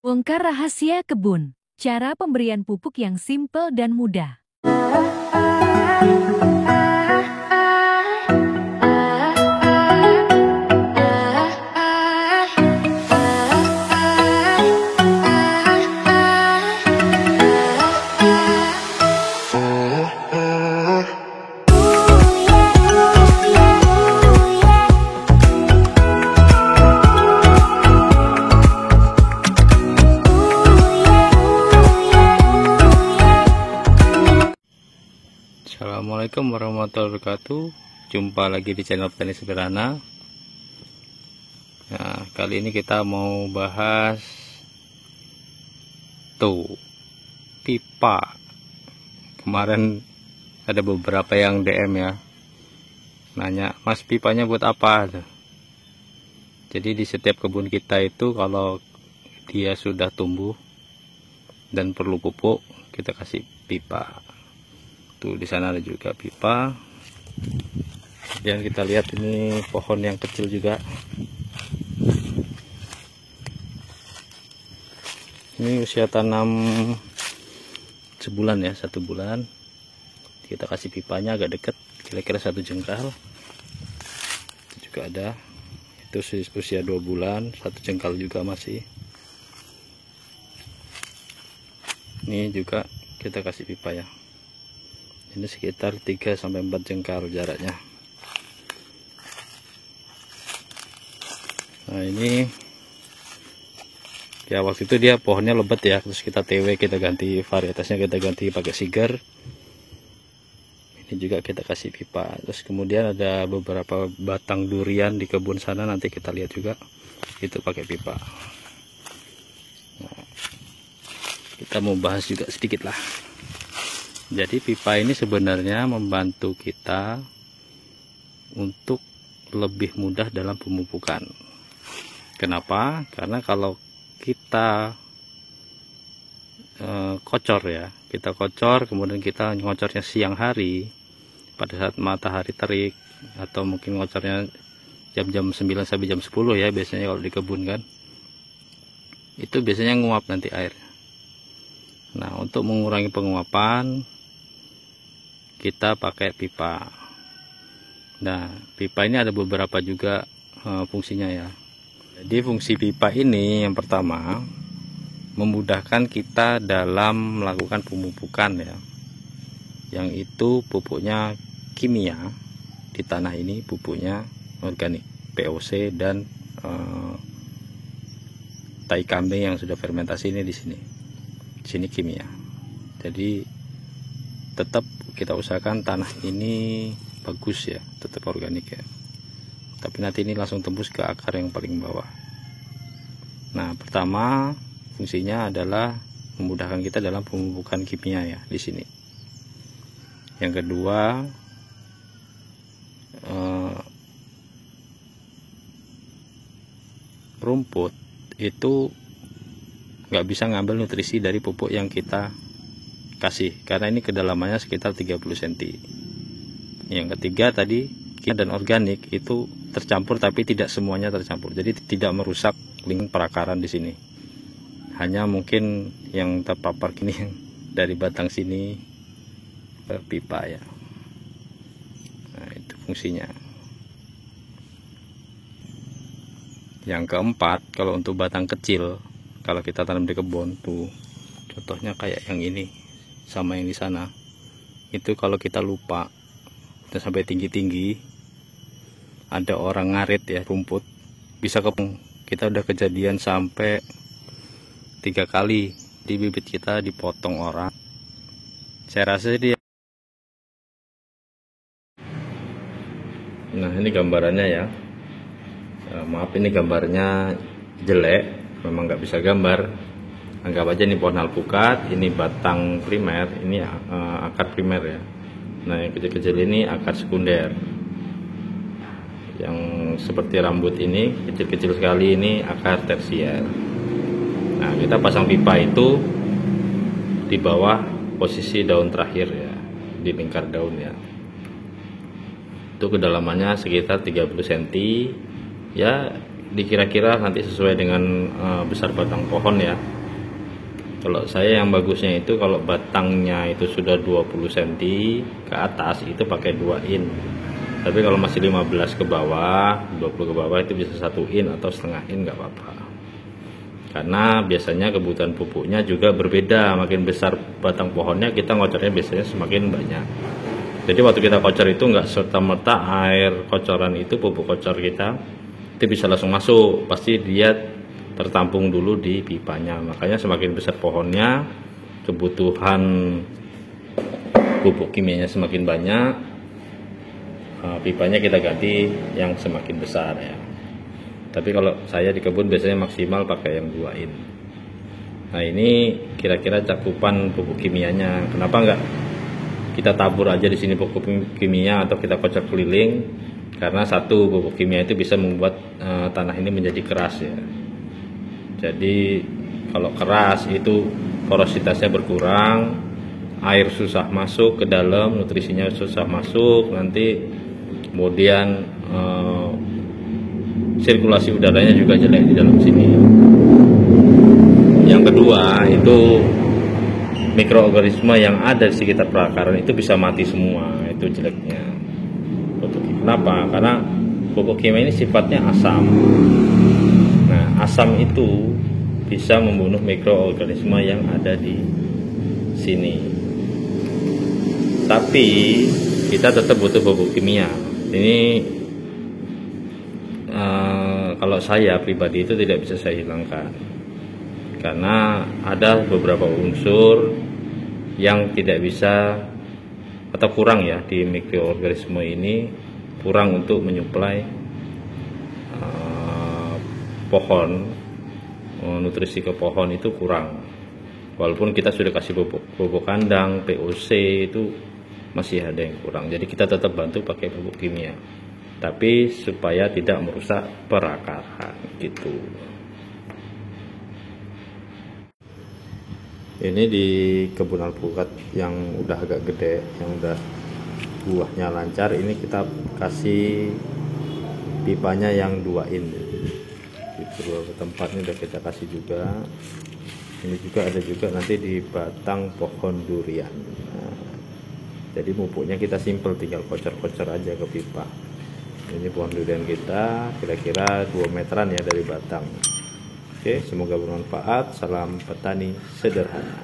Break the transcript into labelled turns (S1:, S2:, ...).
S1: Bongkar rahasia kebun. Cara pemberian pupuk yang simpel dan mudah.
S2: Assalamualaikum warahmatullahi wabarakatuh. Jumpa lagi di channel Petani Sederhana. Nah, kali ini kita mau bahas pipa. Kemarin ada beberapa yang DM ya, nanya, Mas, pipanya buat apa? Jadi di setiap kebun kita itu kalau dia sudah tumbuh dan perlu pupuk, kita kasih pipa. Tuh, di sana ada juga pipa. Dan kita lihat ini pohon yang kecil juga. Ini usia tanam sebulan ya, 1 bulan. Kita kasih pipanya agak dekat, kira-kira 1 jengkal. Itu juga ada. Itu usia 2 bulan, 1 jengkal juga masih. Ini juga kita kasih pipa ya. Ini sekitar 3-4 jengkal jaraknya. Nah, ini ya waktu itu dia pohonnya lebat ya, terus kita TW, kita ganti varietasnya, kita ganti pakai Siger. Ini juga kita kasih pipa. Terus kemudian ada beberapa batang durian di kebun sana, nanti kita lihat juga, itu pakai pipa. Nah, kita mau bahas juga sedikit lah. Jadi pipa ini sebenarnya membantu kita untuk lebih mudah dalam pemupukan. Kenapa? Karena kalau kita kocor ya, kita kocor, kemudian kita ngocornya siang hari pada saat matahari terik, atau mungkin ngocornya jam-jam 9 sampai jam 10 ya, biasanya kalau di kebun kan, itu biasanya nguap nanti air. Nah, untuk mengurangi penguapan, kita pakai pipa. Nah, pipa ini ada beberapa juga fungsinya ya. Jadi fungsi pipa ini yang pertama, memudahkan kita dalam melakukan pemupukan ya. Yang itu pupuknya kimia, di tanah ini pupuknya organik, POC dan tai kambing yang sudah fermentasi ini di sini. Di sini kimia. Jadi tetap kita usahakan tanah ini bagus ya, tetap organik ya, tapi nanti ini langsung tembus ke akar yang paling bawah. Nah, pertama fungsinya adalah memudahkan kita dalam pemupukan kimia ya di sini. Yang kedua, rumput itu nggak bisa ngambil nutrisi dari pupuk yang kita kasih, karena ini kedalamannya sekitar 30 cm. Yang ketiga tadi, kimia dan organik itu tercampur, tapi tidak semuanya tercampur, jadi tidak merusak lingkungan perakaran di sini. Hanya mungkin yang terpapar gini dari batang sini ke pipa ya. Nah, itu fungsinya. Yang keempat, kalau untuk batang kecil, kalau kita tanam di kebun tuh, contohnya kayak yang ini sama yang di sana, itu kalau kita lupa dan sampai tinggi-tinggi, ada orang ngarit ya rumput, bisa kita udah kejadian sampai 3 kali di bibit kita dipotong orang. Saya rasa dia. Nah, ini gambarannya ya. Maaf, ini gambarnya jelek, memang nggak bisa gambar. Anggap aja ini pohon alpukat, ini batang primer, ini akar primer ya. Nah, yang kecil-kecil ini akar sekunder. Yang seperti rambut ini, kecil-kecil sekali, ini akar tersier. Nah, kita pasang pipa itu di bawah posisi daun terakhir ya, di lingkar daun ya. Itu kedalamannya sekitar 30 cm. Ya, dikira-kira nanti sesuai dengan besar batang pohon ya. Kalau saya yang bagusnya itu kalau batangnya itu sudah 20 cm ke atas itu pakai 2 in. Tapi kalau masih 15 ke bawah, 20 ke bawah itu bisa 1 in atau setengah in, nggak apa-apa. Karena biasanya kebutuhan pupuknya juga berbeda. Makin besar batang pohonnya, kita ngocornya biasanya semakin banyak. Jadi waktu kita kocor itu nggak serta-merta air kocoran itu, pupuk kocor kita itu bisa langsung masuk. Pasti dia tertampung dulu di pipanya. Makanya semakin besar pohonnya, kebutuhan pupuk kimianya semakin banyak, pipanya kita ganti yang semakin besar ya. Tapi kalau saya di kebun biasanya maksimal pakai yang 2 in. Nah ini kira-kira cakupan pupuk kimianya. Kenapa enggak kita tabur aja di sini pupuk kimia atau kita kocok keliling? Karena satu, pupuk kimia itu bisa membuat tanah ini menjadi keras ya. Jadi kalau keras itu porositasnya berkurang, air susah masuk ke dalam, nutrisinya susah masuk, nanti kemudian sirkulasi udaranya juga jelek di dalam sini. Yang kedua itu mikroorganisme yang ada di sekitar perakaran itu bisa mati semua, itu jeleknya. Kenapa? Karena pupuk kimia ini sifatnya asam. Nah, asam itu bisa membunuh mikroorganisme yang ada di sini. Tapi kita tetap butuh pupuk kimia. Ini kalau saya pribadi itu tidak bisa saya hilangkan. Karena ada beberapa unsur yang tidak bisa atau kurang ya di mikroorganisme ini, kurang untuk menyuplai pohon, nutrisi ke pohon itu kurang. Walaupun kita sudah kasih pupuk kandang, POC itu masih ada yang kurang. Jadi kita tetap bantu pakai pupuk kimia, tapi supaya tidak merusak perakaran gitu. Ini di kebun alpukat yang udah agak gede, yang udah buahnya lancar, ini kita kasih pipanya yang 2 in. Di beberapa tempat ini udah kita kasih juga. Ini juga ada juga nanti di batang pohon durian. Nah, jadi pupuknya kita simple, tinggal kocor-kocor aja ke pipa. Ini pohon durian kita kira-kira 2 meteran ya dari batang. Oke, semoga bermanfaat. Salam petani sederhana.